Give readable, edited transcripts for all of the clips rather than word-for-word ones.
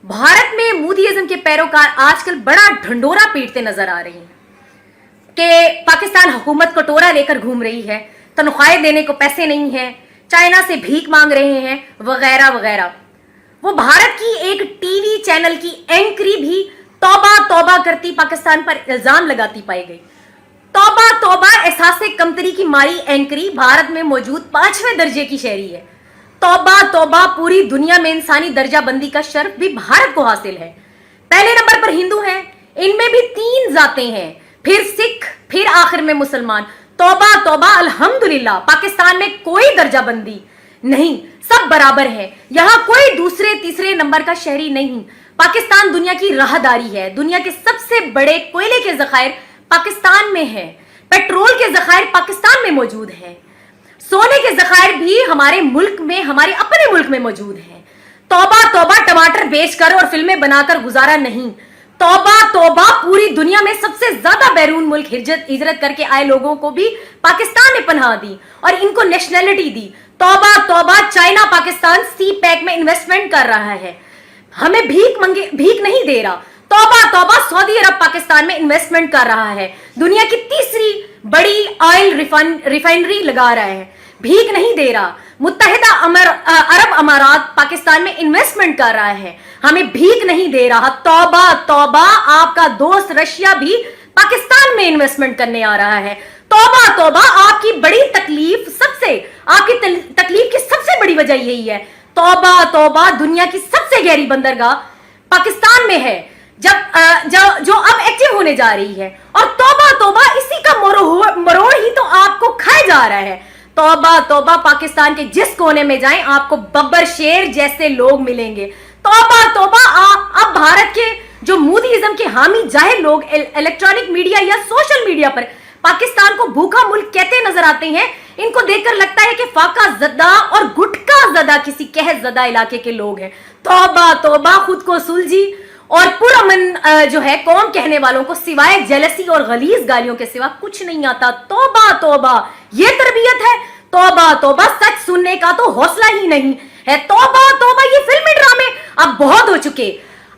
भारत में मोदीइज्म के पैरोकार आजकल बड़ा ढंडोरा पीटते नजर आ रही हैं कि पाकिस्तान हुकूमत कटोरा लेकर घूम रही है, तनख्वाहें देने को पैसे नहीं है, चाइना से भीख मांग रहे हैं, वगैरह वगैरह। वो भारत की एक टीवी चैनल की एंकरी भी तौबा तौबा करती पाकिस्तान पर इल्जाम लगाती पाई गई। तौबा तौबा, एहसासे कमतरी की मारी एंकरी भारत में मौजूद 5वें दर्जे की शहरी है। तौबा तौबा, पूरी दुनिया में इंसानी दर्जा बंदी का शर्फ भी भारत को हासिल है। पहले नंबर पर हिंदू हैं, इनमें भी 3 जातें हैं, फिर सिख, फिर आखिर में मुसलमान। तौबा तौबा, अल्हम्दुलिल्लाह पाकिस्तान में कोई दर्जा बंदी नहीं, सब बराबर है। यहां कोई दूसरे तीसरे नंबर का शहरी नहीं। पाकिस्तान दुनिया की राहदारी है। दुनिया के सबसे बड़े कोयले के जखायर पाकिस्तान में है, पेट्रोल के जखायर पाकिस्तान में मौजूद है, सोने के जखायर भी हमारे मुल्क में, हमारे अपने मुल्क में मौजूद हैं। तौबा तौबा, टमाटर बेचकर और फिल्में बनाकर गुजारा नहीं। तौबा तौबा, पूरी दुनिया में सबसे ज्यादा बैरून मुल्क हिजरत करके आए लोगों को भी पाकिस्तान ने पनाह दी और इनको नेशनैलिटी दी। तौबा तौबा, चाइना पाकिस्तान सी पैक में इन्वेस्टमेंट कर रहा है, हमें भीख नहीं दे रहा। तौबा तौबा, सऊदी अरब पाकिस्तान में इन्वेस्टमेंट कर रहा है, दुनिया की तीसरी बड़ी ऑयल रिफाइनरी लगा रहा है, भीख नहीं दे रहा। मुत्तहिदा अरब अमारात पाकिस्तान में इन्वेस्टमेंट कर रहा है, हमें भीख नहीं दे रहा। तौबा तौबा, आपका दोस्त रशिया भी पाकिस्तान में इन्वेस्टमेंट करने आ रहा है। तौबा तौबा, आपकी बड़ी तकलीफ, आपकी तकलीफ की सबसे बड़ी वजह यही है। तौबा तौबा, दुनिया की सबसे गहरी बंदरगाह पाकिस्तान में है, जो अब एक्टिव होने जा रही है। और तौबा तौबा, इसी का मरोड़ ही तो आपको खाया जा रहा है। तौबा तौबा, पाकिस्तान के जिस कोने में जाएं आपको बब्बर शेर जैसे लोग मिलेंगे। तौबा तौबा, अब भारत के जो मोदीइज्म के हामी जाहिर लोग इलेक्ट्रॉनिक मीडिया या सोशल मीडिया पर पाकिस्तान को भूखा मुल्क कहते नजर आते हैं, इनको देखकर लगता है कि फाका ज़दा और गुटका ज़दा किसी कहत ज़दा इलाके के लोग हैं। तौबा तौबा, खुद को सुलझी और पुरअमन जो है कौम कहने वालों को सिवाय जेलसी और गलीज गालियों के सिवा कुछ नहीं आता। तौबा तौबा, ये तरबियत है। तौबा तौबा, सच सुनने का तो हौसला ही नहीं है। तौबा तौबा, ये फिल्मी ड्रामे अब बहुत हो चुके,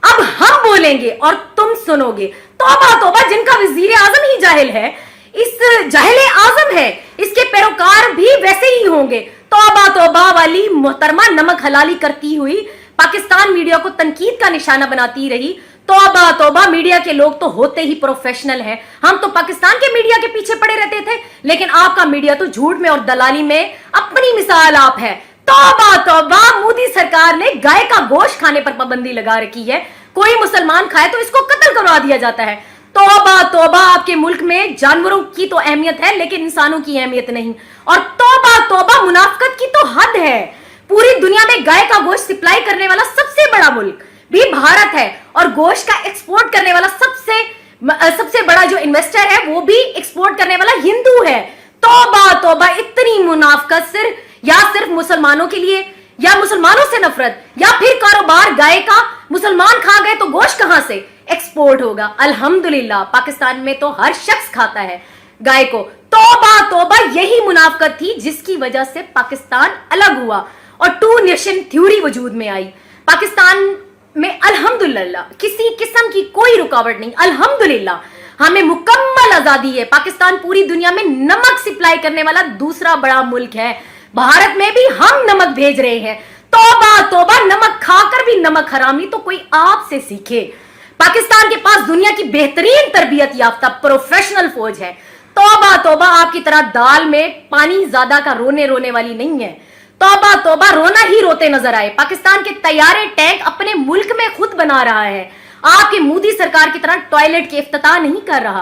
अब हम बोलेंगे और तुम सुनोगे। तौबा तौबा, जिनका वजीर आजम ही जाहिल है, इस जाहिल आजम है, इसके पैरोकार भी वैसे ही होंगे। तौबा तौबा वाली मोहतरमा नमक हलाली करती हुई पाकिस्तान मीडिया को तनकीद का निशाना बनाती रही। तौबा तौबा, मीडिया के लोग तो होते ही प्रोफेशनल हैं। हम तो पाकिस्तान के मीडिया के पीछे पड़े रहते थे, लेकिन आपका मीडिया तो झूठ में और दलाली में अपनी मिसाल आप है। तौबा तौबा, मोदी सरकार ने गाय का गोश्त खाने पर पाबंदी लगा रखी है, कोई मुसलमान खाए तो इसको कत्ल करवा दिया जाता है। तौबा तौबा, आपके मुल्क में जानवरों की तो अहमियत है लेकिन इंसानों की अहमियत नहीं। और तौबा तौबा, मुनाफिकत की तो हद है। पूरी दुनिया में गाय का गोश्त सप्लाई करने वाला सबसे बड़ा मुल्क भी भारत है और गोश्त का एक्सपोर्ट करने वाला सबसे बड़ा जो इन्वेस्टर है वो भी एक्सपोर्ट करने वाला हिंदू है। तौबा तौबा, इतनी मुनाफिकत सिर्फ मुसलमानों के लिए, या मुसलमानों से नफरत, या फिर कारोबार गाय का। मुसलमान खा गए तो गोश्त कहां से एक्सपोर्ट होगा? अल्हम्दुलिल्लाह पाकिस्तान में तो हर शख्स खाता है गाय को। तौबा तौबा, यही मुनाफिकत थी जिसकी वजह से पाकिस्तान अलग हुआ और 2 नेशन थ्योरी वजूद में आई। पाकिस्तान में अल्हम्दुलिल्लाह किसी किस्म की कोई रुकावट नहीं, अल्हम्दुलिल्लाह हमें मुकम्मल आजादी है। पाकिस्तान पूरी दुनिया में नमक सप्लाई करने वाला दूसरा बड़ा मुल्क है। भारत में भी हम नमक भेज रहे हैं। तौबा तौबा, नमक खाकर भी नमक हरामी तो कोई आपसे सीखे। पाकिस्तान के पास दुनिया की बेहतरीन तरबियत याफ्ता प्रोफेशनल फौज है। तौबा तौबा, आपकी तरह दाल में पानी ज्यादा का रोने वाली नहीं है। तौबा तौबा, रोना ही रोते नजर आए। पाकिस्तान के तैयारे टैंक अपने मुल्क में खुद बना रहा है, आपकी मोदी सरकार की तरह टॉयलेट के इफ्तिताह नहीं कर रहा।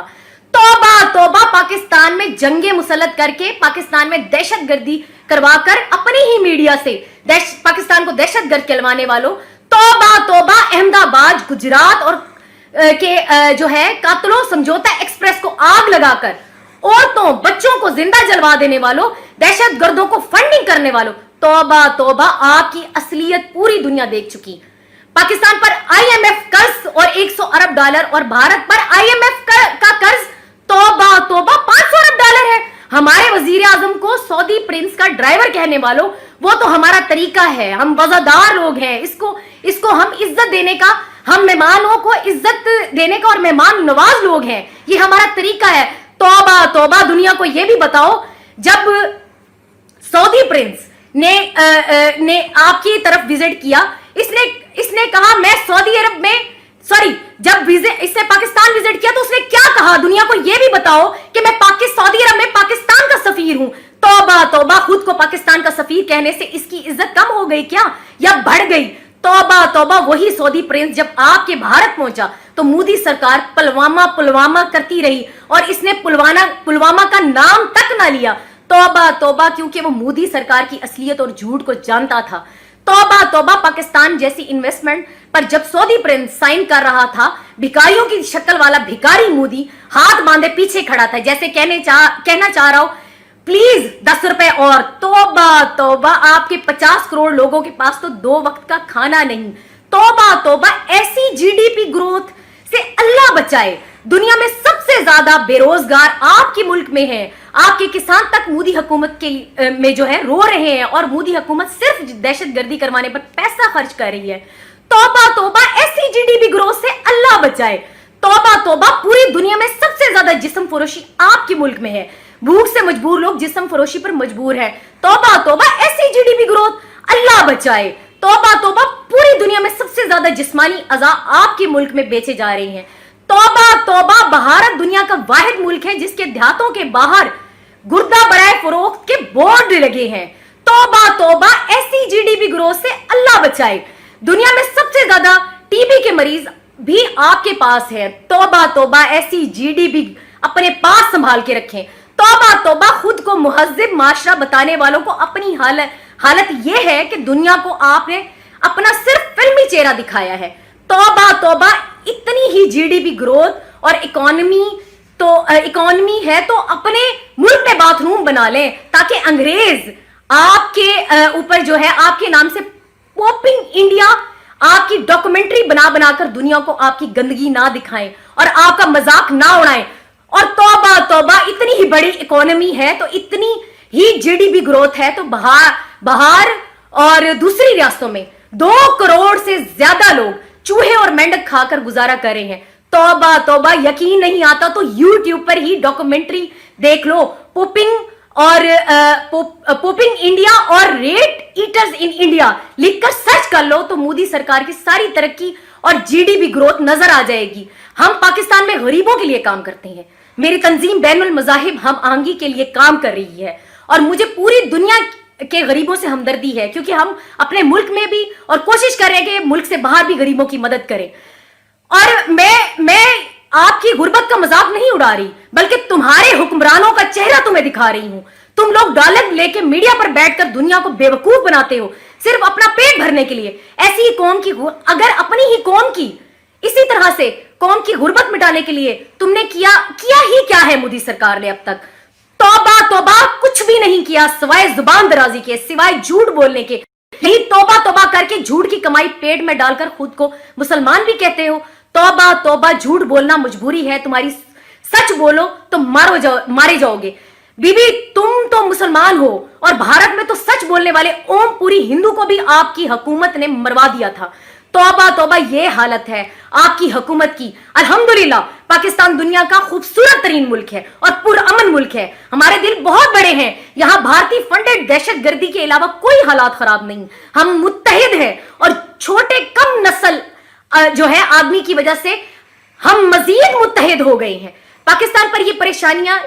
तौबा तौबा, पाकिस्तान में जंगे मुसल्लत करके, पाकिस्तान में दहशतगर्दी करवाकर अपनी ही मीडिया से पाकिस्तान को दहशतगर्द कहलवाने वालों। तौबा तौबा, अहमदाबाद गुजरात और के जो है कातलों समझौता एक्सप्रेस को आग लगाकर औरतों बच्चों को जिंदा जलवा देने वालों, दहशतगर्दों को फंडिंग करने वालों। तौबा तौबा, आपकी असलियत पूरी दुनिया देख चुकी। पाकिस्तान पर IMF कर्ज और $100 अरब और भारत पर IMF का कर्ज तौबा तौबा $500 अरब है। हमारे वजीर आजम को सऊदी प्रिंस का ड्राइवर कहने वालों, वो तो हमारा तरीका है, हम वफादार लोग हैं, इसको हम इज्जत देने का, हम मेहमानों को इज्जत देने का और मेहमान नवाज लोग हैं, ये हमारा तरीका है। तौबा तौबा, दुनिया को ये भी बताओ, जब सऊदी प्रिंस ने आपकी तरफ विजिट किया, इसने कहा मैं सऊदी अरब में, सॉरी, जब इसने पाकिस्तान विजिट किया तो उसने क्या कहा, दुनिया को यह भी बताओ कि मैं सऊदी अरब में पाकिस्तान का सफीर हूं। तौबा तौबा, खुद को पाकिस्तान का सफीर कहने से इसकी इज्जत कम हो गई क्या या बढ़ गई? तौबा तौबा, वही सऊदी प्रिंस जब आपके भारत पहुंचा तो मोदी सरकार पुलवामा करती रही और इसने पुलवामा का नाम तक ना लिया। तौबा तौबा, क्योंकि वो मोदी सरकार की असलियत और झूठ को जानता था। तौबा तौबा, पाकिस्तान जैसी इन्वेस्टमेंट पर जब सऊदी प्रिंस साइन कर रहा था, भिखारियों की शक्ल वाला भिखारी मोदी हाथ बांधे पीछे खड़ा था, जैसे कहना चाह रहा हो प्लीज 10 रुपए और। तौबा तौबा, आपके 50 करोड़ लोगों के पास तो 2 वक्त का खाना नहीं। तौबा तौबा, ऐसी जीडीपी ग्रोथ से अल्लाह बचाए। दुनिया में सबसे ज्यादा बेरोजगार आपके मुल्क में है। आपके किसान तक मोदी हुकूमत के में जो है रो रहे हैं और मोदी हुकूमत सिर्फ दहशतगर्दी करवाने पर पैसा खर्च कर रही है। तौबा तौबा, ऐसी जीडीपी ग्रोथ से अल्लाह बचाए। तौबा तौबा, पूरी दुनिया में सबसे ज्यादा जिस्म फरोशी आपके मुल्क में है। भूख से मजबूर लोग जिस्म फरोशी पर मजबूर है। तौबा तौबा, ऐसी जीडीपी ग्रोथ, अल्लाह बचाए। तौबा तौबा, पूरी दुनिया में सबसे ज्यादा जिस्मानी अज़ा आपके मुल्क में बेचे जा रहे हैं। तौबा तौबा, भारत दुनिया का वाहिद मुल्क है जिसके देहातों के बाहर गुर्दा बराए फरोख्त के बोर्ड लगे हैं। तौबा तौबा, ऐसी जीडीपी ग्रोथ से अल्लाह बचाए। दुनिया में सबसे ज्यादा टीबी के मरीज भी आपके पास है। तौबा तौबा, ऐसी जीडीपी अपने पास संभाल के रखें। तौबा तौबा, खुद को मुहज्जिब माशरा बताने वालों को अपनी हालत यह है कि दुनिया को आपने अपना सिर्फ फिल्मी चेहरा दिखाया है। तौबा तौबा, इतनी ही जीडीपी ग्रोथ और इकोनॉमी है तो अपने मुल्क में बाथरूम बना लें ताकि अंग्रेज आपके ऊपर जो है आपके नाम से पॉपिंग इंडिया आपकी डॉक्यूमेंट्री बनाकर दुनिया को आपकी गंदगी ना दिखाएं और आपका मजाक ना उड़ाएं। और तौबा तौबा, इतनी ही बड़ी इकोनॉमी है तो इतनी ही जीडीपी ग्रोथ है तो बाहर और दूसरी रियासतों में 2 करोड़ से ज्यादा लोग चूहे और मेंढक खाकर गुजारा कर रहे हैं। तौबा तौबा, यकीन नहीं आता तो यूट्यूब पर ही डॉक्यूमेंट्री देख लो, पोपिंग इंडिया और रेट ईटर्स इन इंडिया लिखकर सर्च कर लो तो मोदी सरकार की सारी तरक्की और जीडीपी ग्रोथ नजर आ जाएगी। हम पाकिस्तान में गरीबों के लिए काम करते हैं। मेरी तंजीम बैनुल मज़ाहिब हम आहंगी के लिए काम कर रही है और मुझे पूरी दुनिया के गरीबों से हमदर्दी है क्योंकि हम अपने मुल्क में भी और कोशिश कर रहे हैं कि मुल्क से बाहर भी गरीबों की मदद करें। और मैं आपकी गुर्बत का मजाक नहीं उड़ा रही बल्कि तुम्हारे हुक्मरानों का चेहरा तुम्हें दिखा रही हूं। तुम लोग डॉलर लेके मीडिया पर बैठकर दुनिया को बेवकूफ बनाते हो सिर्फ अपना पेट भरने के लिए। ऐसी ही कौम की, अगर अपनी ही कौम की इसी तरह से कौम की गुर्बत मिटाने के लिए तुमने किया ही क्या है मोदी सरकार ने अब तक? तौबा तौबा, कुछ भी नहीं किया सिवाय जुबान दराजी के, सिवाय झूठ बोलने के। यही तौबा तौबा करके झूठ की कमाई पेट में डालकर खुद को मुसलमान भी कहते हो। तौबा तौबा, झूठ बोलना मजबूरी है तुम्हारी, सच बोलो तो मारे जाओगे। बीबी तुम तो मुसलमान हो और भारत में तो सच बोलने वाले ओम पूरी हिंदू को भी आपकी हुकूमत ने मरवा दिया था। तौबा तौबा, ये हालत है आपकी हुकूमत की। अल्हम्दुलिल्लाह पाकिस्तान दुनिया का खूबसूरत तरीन मुल्क है और पुरअमन मुल्क है। हमारे दिल बहुत बड़े हैं। यहाँ भारतीय फंडेड दहशतगर्दी के अलावा कोई हालात खराब नहीं। हम मुत्तहिद हैं और छोटे कम नस्ल जो है आदमी की वजह से हम मजीद मुत्तहिद हो गए हैं। पाकिस्तान पर ये परेशानियां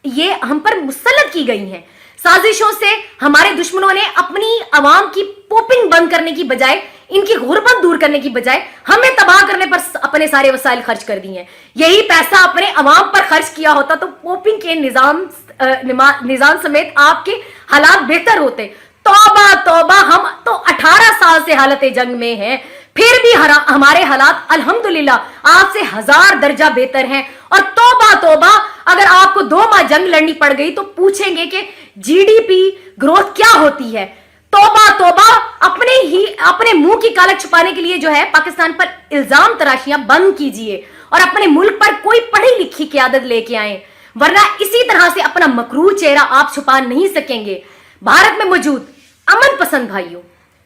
ये हम पर मुसल्लत की गई हैं। साजिशों से हमारे दुश्मनों ने अपनी आवाम की पोपिंग बंद करने की बजाय, इनकी गुर्बत दूर करने की बजाय हमें तबाह करने पर अपने सारे वसाइल खर्च कर दिए हैं। यही पैसा अपने अवाम पर खर्च किया होता तो पोपिंग के निजाम समेत आपके हालात बेहतर होते। तौबा तौबा, हम तो 18 साल से हालत जंग में हैं, फिर भी हमारे हालात अल्हम्दुलिल्लाह आपसे 1000 दर्जा बेहतर हैं। और तौबा तौबा, अगर आपको 2 माह जंग लड़नी पड़ गई तो पूछेंगे कि जीडीपी ग्रोथ क्या होती है। तौबा तौबा, अपने मुंह की कालक छुपाने के लिए जो है पाकिस्तान पर इल्जाम तराशियां बंद कीजिए और अपने मुल्क पर कोई पढ़ी लिखी क़यादत लेके आए। वरना इसी तरह से अपना मकरूर चेहरा आप छुपा नहीं सकेंगे। भारत में मौजूद अमन पसंद भाइयों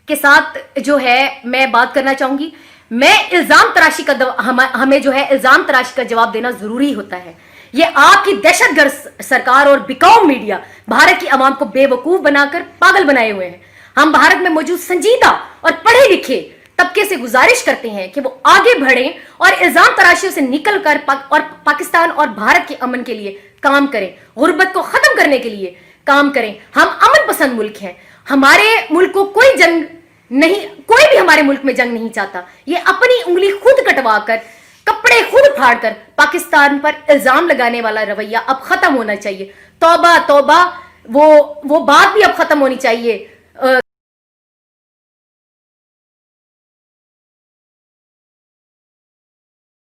के साथ जो है मैं बात करना चाहूंगी। मैं इल्जाम तराशी का हमें जो है इल्जाम तराशी का जवाब देना जरूरी होता है। ये आपकी दहशतगर्द सरकार और बिकाऊ मीडिया भारत की आवाम को बेवकूफ बनाकर पागल बनाए हुए हैं। हम भारत में मौजूद संजीदा और पढ़े लिखे तबके से गुजारिश करते हैं कि वो आगे बढ़ें और इल्जाम तराशियों से निकल कर पाकिस्तान और भारत के अमन के लिए काम करें, गुर्बत को खत्म करने के लिए काम करें। हम अमन पसंद मुल्क हैं, हमारे मुल्क को कोई जंग नहीं, कोई भी हमारे मुल्क में जंग नहीं चाहता। ये अपनी उंगली खुद कटवा कर, कपड़े खुद फाड़ कर पाकिस्तान पर इल्जाम लगाने वाला रवैया अब खत्म होना चाहिए। तौबा तौबा, वो बात भी अब खत्म होनी चाहिए